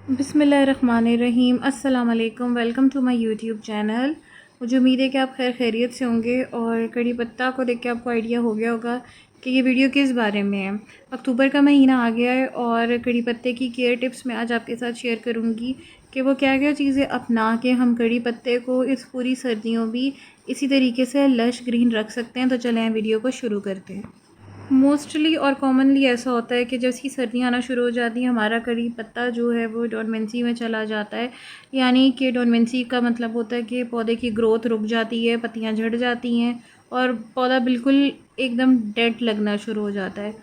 बिस्मिल्लाहिर्रहमानिर्रहीम। अस्सलाम वालेकुम। Welcome to my YouTube channel. मुझे उम्मीद है कि आप खैरियत से होंगे और कड़ी पत्ता को देख के आपको आइडिया हो गया होगा कि ये वीडियो किस बारे में है। अक्टूबर का महीना आ गया है और कड़ी पत्ते की केयर टिप्स मैं आज आपके साथ शेयर करूँगी कि वो क्या क्या चीज़ें अपना के हम कड़ी पत्ते को इस पूरी सर्दियों भी इसी तरीके से लश ग्रीन रख सकते हैं। तो चलें वीडियो को शुरू करते हैं। मोस्टली और कॉमनली ऐसा होता है कि जैसे ही सर्दियाँ आना शुरू हो जाती हैं हमारा कड़ी पत्ता जो है वो डोरमेंसी में चला जाता है। यानी कि डोरमेंसी का मतलब होता है कि पौधे की ग्रोथ रुक जाती है, पत्तियाँ झड़ जाती हैं और पौधा बिल्कुल एकदम डेड लगना शुरू हो जाता है।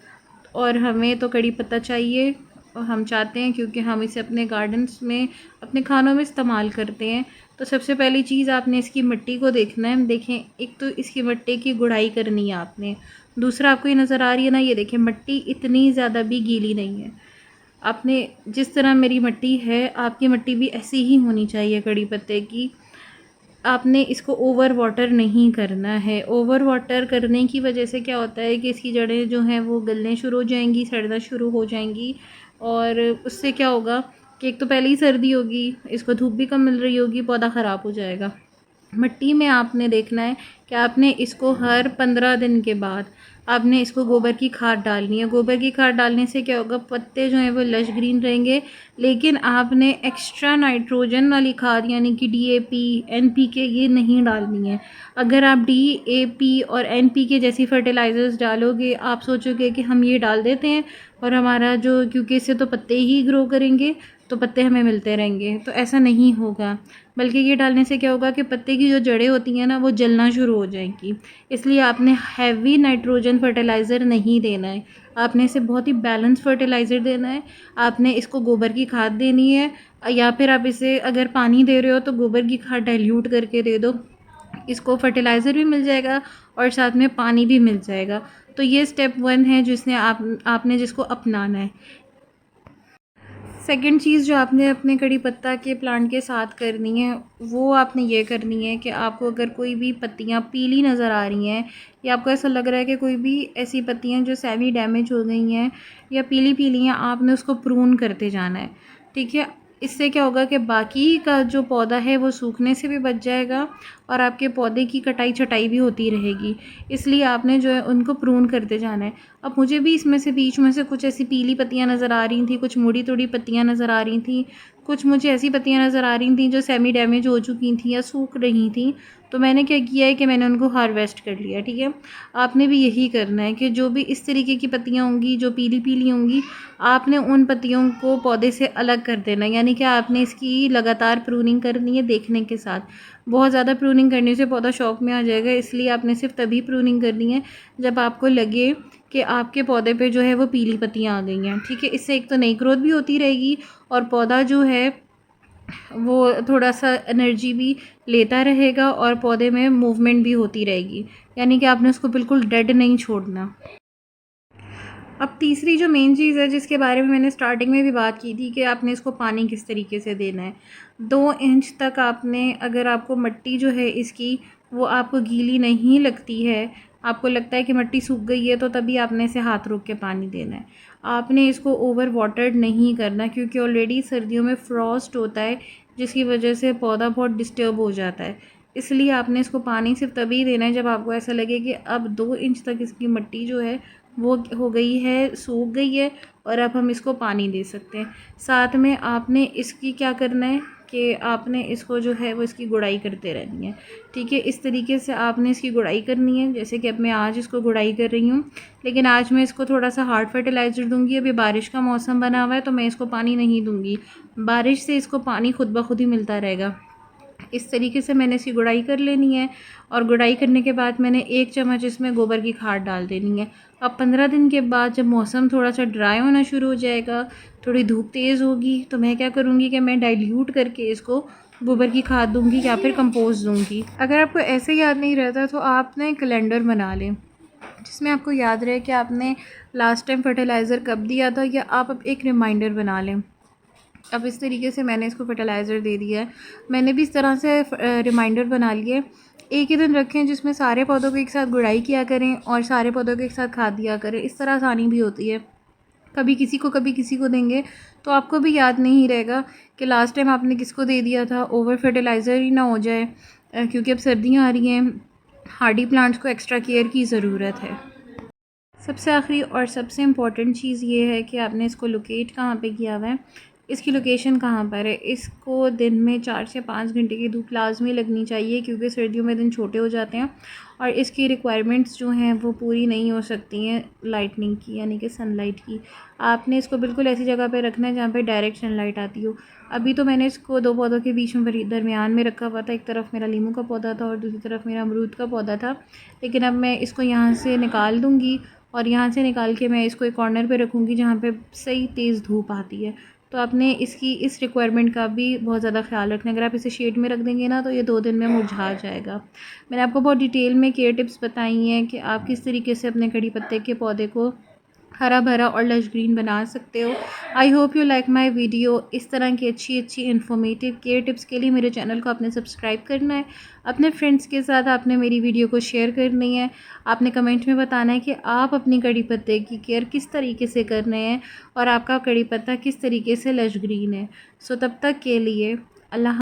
और हमें तो कड़ी पत्ता चाहिए और हम चाहते हैं, क्योंकि हम इसे अपने गार्डन्स में अपने खानों में इस्तेमाल करते हैं। तो सबसे पहली चीज़ आपने इसकी मिट्टी को देखना है। देखें, एक तो इसकी मिट्टी की गुड़ाई करनी है आपने। दूसरा, आपको ये नज़र आ रही है ना, ये देखें मिट्टी इतनी ज़्यादा भी गीली नहीं है। आपने जिस तरह मेरी मिट्टी है आपकी मिट्टी भी ऐसी ही होनी चाहिए कड़ी पत्ते की। आपने इसको ओवर वाटर नहीं करना है। ओवर वाटर करने की वजह से क्या होता है कि इसकी जड़ें जो हैं वो गलने शुरू हो जाएंगी, सड़ना शुरू हो जाएंगी और उससे क्या होगा कि एक तो पहले ही सर्दी होगी, इसको धूप भी कम मिल रही होगी, पौधा ख़राब हो जाएगा। मिट्टी में आपने देखना है कि आपने इसको हर 15 दिन के बाद आपने इसको गोबर की खाद डालनी है। गोबर की खाद डालने से क्या होगा, पत्ते जो हैं वो लश ग्रीन रहेंगे। लेकिन आपने एक्स्ट्रा नाइट्रोजन वाली खाद यानी कि डीएपी, एनपीके ये नहीं डालनी है। अगर आप डीएपी और एनपीके जैसी फर्टिलाइज़र्स डालोगे, आप सोचोगे कि हम ये डाल देते हैं और हमारा जो, क्योंकि इससे तो पत्ते ही ग्रो करेंगे तो पत्ते हमें मिलते रहेंगे, तो ऐसा नहीं होगा। बल्कि ये डालने से क्या होगा कि पत्ते की जो जड़ें होती हैं ना वो जलना शुरू हो जाएंगी। इसलिए आपने हैवी नाइट्रोजन फर्टिलाइज़र नहीं देना है, आपने इसे बहुत ही बैलेंस फर्टिलाइज़र देना है। आपने इसको गोबर की खाद देनी है, या फिर आप इसे अगर पानी दे रहे हो तो गोबर की खाद डाइल्यूट करके दे दो। इसको फर्टिलाइज़र भी मिल जाएगा और साथ में पानी भी मिल जाएगा। तो ये स्टेप 1 है जिसने आपने जिसको अपनाना है। सेकंड चीज़ जो आपने अपने कड़ी पत्ता के प्लांट के साथ करनी है वो आपने ये करनी है कि आपको अगर कोई भी पत्तियाँ पीली नज़र आ रही हैं या आपको ऐसा लग रहा है कि कोई भी ऐसी पत्तियाँ जो सेमी डैमेज हो गई हैं या पीली पीली हैं, आपने उसको प्रून करते जाना है। ठीक है, इससे क्या होगा कि बाकी का जो पौधा है वो सूखने से भी बच जाएगा और आपके पौधे की कटाई छटाई भी होती रहेगी। इसलिए आपने जो है उनको प्रून करते जाना है। अब मुझे भी इसमें से बीच में से कुछ ऐसी पीली पत्तियां नज़र आ रही थी, कुछ मुड़ी तोड़ी पत्तियां नज़र आ रही थी, कुछ मुझे ऐसी पत्तियां नज़र आ रही थी जो सेमी डैमेज हो चुकी थी या सूख रही थी। तो मैंने क्या किया है कि मैंने उनको हार्वेस्ट कर लिया। ठीक है, आपने भी यही करना है कि जो भी इस तरीके की पत्तियां होंगी जो पीली पीली होंगी, आपने उन पत्तियों को पौधे से अलग कर देना। यानी कि आपने इसकी लगातार प्रूनिंग करनी है देखने के साथ। बहुत ज़्यादा प्रूनिंग करने से पौधा शौक में आ जाएगा, इसलिए आपने सिर्फ तभी प्रूनिंग करनी है जब आपको लगे कि आपके पौधे पे जो है वो पीली पत्तियाँ आ गई हैं। ठीक है, इससे एक तो नई ग्रोथ भी होती रहेगी और पौधा जो है वो थोड़ा सा एनर्जी भी लेता रहेगा और पौधे में मूवमेंट भी होती रहेगी। यानी कि आपने उसको बिल्कुल डेड नहीं छोड़ना। अब तीसरी जो मेन चीज़ है जिसके बारे में मैंने स्टार्टिंग में भी बात की थी कि आपने इसको पानी किस तरीके से देना है। 2 इंच तक आपने, अगर आपको मिट्टी जो है इसकी वो आपको गीली नहीं लगती है, आपको लगता है कि मिट्टी सूख गई है, तो तभी आपने इसे हाथ रोक के पानी देना है। आपने इसको ओवर वाटर्ड नहीं करना, क्योंकि ऑलरेडी सर्दियों में फ्रॉस्ट होता है जिसकी वजह से पौधा बहुत डिस्टर्ब हो जाता है। इसलिए आपने इसको पानी सिर्फ तभी देना है जब आपको ऐसा लगे कि अब 2 इंच तक इसकी मिट्टी जो है वो हो गई है, सूख गई है और अब हम इसको पानी दे सकते हैं। साथ में आपने इसकी क्या करना है कि आपने इसको जो है वो इसकी गुड़ाई करते रहनी है। ठीक है, इस तरीके से आपने इसकी गुड़ाई करनी है। जैसे कि अब मैं आज इसको गुड़ाई कर रही हूँ, लेकिन आज मैं इसको थोड़ा सा हार्ड फर्टिलाइज़र दूंगी। अभी बारिश का मौसम बना हुआ है तो मैं इसको पानी नहीं दूंगी, बारिश से इसको पानी खुद ब खुद ही मिलता रहेगा। इस तरीके से मैंने इसकी गुड़ाई कर लेनी है और गुड़ाई करने के बाद मैंने 1 चम्मच इसमें गोबर की खाद डाल देनी है। अब 15 दिन के बाद जब मौसम थोड़ा सा ड्राई होना शुरू हो जाएगा, थोड़ी धूप तेज़ होगी, तो मैं क्या करूँगी कि मैं डाइल्यूट करके इसको गोबर की खाद दूँगी या फिर कंपोस्ट दूँगी। अगर आपको ऐसे याद नहीं रहता तो आप ना एक कैलेंडर बना लें जिसमें आपको याद रहे कि आपने लास्ट टाइम फर्टिलाइज़र कब दिया था, या आप अब एक रिमाइंडर बना लें। अब इस तरीके से मैंने इसको फर्टिलाइज़र दे दिया है। मैंने भी इस तरह से रिमाइंडर बना लिए। एक ही दिन रखें जिसमें सारे पौधों को एक साथ गुड़ाई किया करें और सारे पौधों को एक साथ खाद दिया करें, इस तरह आसानी भी होती है। कभी किसी को देंगे तो आपको भी याद नहीं रहेगा कि लास्ट टाइम आपने किसको दे दिया था। ओवर फर्टिलाइज़र ही ना हो जाए, क्योंकि अब सर्दियाँ आ रही हैं, हार्डी प्लांट्स को एक्स्ट्रा केयर की ज़रूरत है। सबसे आखिरी और सबसे इम्पॉर्टेंट चीज़ ये है कि आपने इसको लोकेट कहाँ पे किया हुआ है, इसकी लोकेशन कहाँ पर है। इसको दिन में 4 से 5 घंटे की धूप लाजमी लगनी चाहिए, क्योंकि सर्दियों में दिन छोटे हो जाते हैं और इसकी रिक्वायरमेंट्स जो हैं वो पूरी नहीं हो सकती हैं लाइटनिंग की, यानी कि सनलाइट की। आपने इसको बिल्कुल ऐसी जगह पे रखना है जहाँ पे डायरेक्ट सनलाइट आती हो। अभी तो मैंने इसको 2 पौधों के बीच में दरमियान में रखा हुआ था। एक तरफ मेरा लीमू का पौधा था और दूसरी तरफ मेरा अमरूद का पौधा था, लेकिन अब मैं इसको यहाँ से निकाल दूँगी और यहाँ से निकाल के मैं इसको एक कॉर्नर पे रखूँगी जहाँ पे सही तेज़ धूप आती है। तो आपने इसकी इस रिक्वायरमेंट का भी बहुत ज़्यादा ख्याल रखना है। अगर आप इसे शेड में रख देंगे ना तो ये 2 दिन में मुरझा जाएगा। मैंने आपको बहुत डिटेल में केयर टिप्स बताई हैं कि आप किस तरीके से अपने कड़ी पत्ते के पौधे को हरा भरा और लश ग्रीन बना सकते हो। I hope you like my video. इस तरह की अच्छी इन्फॉर्मेटिव केयर टिप्स के लिए मेरे चैनल को आपने सब्सक्राइब करना है, अपने फ्रेंड्स के साथ आपने मेरी वीडियो को शेयर करनी है। आपने कमेंट में बताना है कि आप अपनी कड़ी पत्ते की केयर किस तरीके से कर रहे हैं और आपका कड़ी पत्ता किस तरीके से लश ग्रीन है। सो तब तक के लिए अल्लाह।